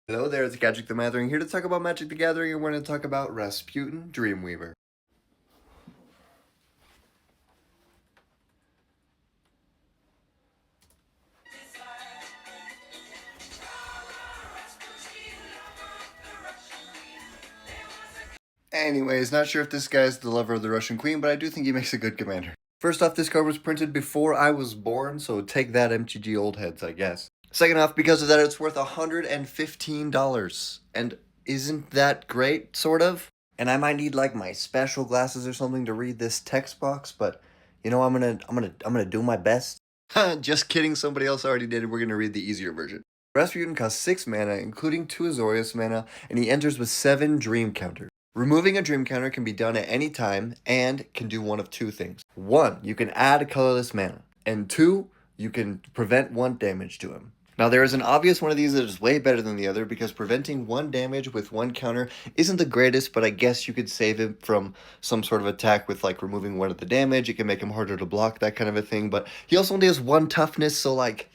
Hello there, it's Gadget the Gathering here to talk about Magic the Gathering, and we're going to talk about Rasputin Dreamweaver. Anyways, not sure if this guy's the lover of the Russian Queen, but I do think he makes a good commander. First off, this card was printed before I was born, so take that MTG old heads, I guess. Second off, because of that, it's worth $115. And isn't that great, sort of? And I might need like my special glasses or something to read this text box, but you know, I'm gonna do my best. Just kidding, somebody else already did it. We're gonna read the easier version. Rasputin costs 6 mana, including 2 Azorius mana, and he enters with 7 Dream counters. Removing a Dream counter can be done at any time and can do one of two things. 1, you can add a colorless mana, and 2, you can prevent 1 damage to him. Now there is an obvious one of these that is way better than the other because preventing 1 damage with 1 counter isn't the greatest, but I guess you could save him from some sort of attack with like removing 1 of the damage. It can make him harder to block, that kind of a thing, but he also only has 1 toughness, so like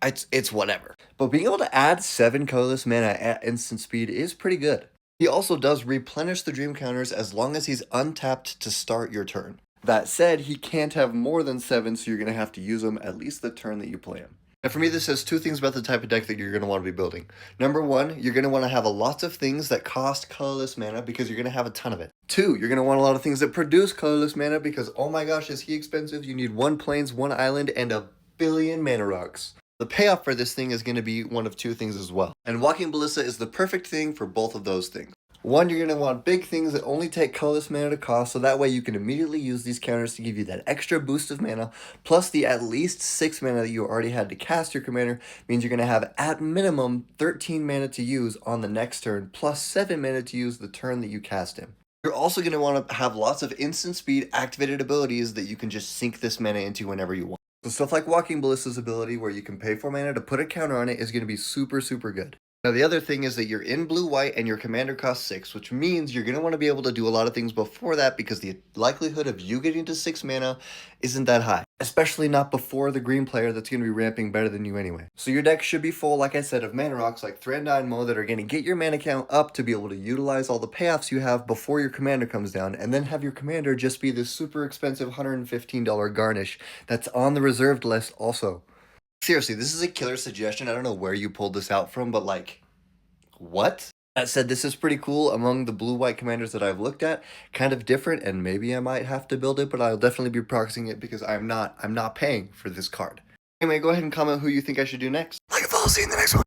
it's whatever. But being able to add 7 colorless mana at instant speed is pretty good. He also does replenish the dream counters as long as he's untapped to start your turn. That said, he can't have more than 7, so you're going to have to use them at least the turn that you play him. And for me, this says 2 things about the type of deck that you're going to want to be building. Number 1, you're going to want to have a lot of things that cost colorless mana because you're going to have a ton of it. 2, you're going to want a lot of things that produce colorless mana because, oh my gosh, is he expensive? You need 1 plains, 1 island, and a billion mana rocks. The payoff for this thing is going to be one of 2 things as well. And Walking Ballista is the perfect thing for both of those things. 1, you're going to want big things that only take colorless mana to cost, so that way you can immediately use these counters to give you that extra boost of mana, plus the at least 6 mana that you already had to cast your commander means you're going to have at minimum 13 mana to use on the next turn, plus 7 mana to use the turn that you cast him. You're also going to want to have lots of instant speed activated abilities that you can just sink this mana into whenever you want. So stuff like Walking Ballista's ability where you can pay 4 mana to put a counter on it is going to be super good. Now the other thing is that you're in blue-white and your commander costs 6, which means you're going to want to be able to do a lot of things before that because the likelihood of you getting to 6 mana isn't that high. Especially not before the green player that's going to be ramping better than you anyway. So your deck should be full, like I said, of mana rocks like Thread Dynamo that are going to get your mana count up to be able to utilize all the payoffs you have before your commander comes down, and then have your commander just be this super expensive $115 garnish that's on the reserved list also. Seriously, this is a killer suggestion. I don't know where you pulled this out from, but like, what? That said, this is pretty cool among the blue-white commanders that I've looked at. Kind of different, and maybe I might have to build it, but I'll definitely be proxying it because I'm not paying for this card. Anyway, go ahead and comment who you think I should do next. Like and follow, see you in the next one.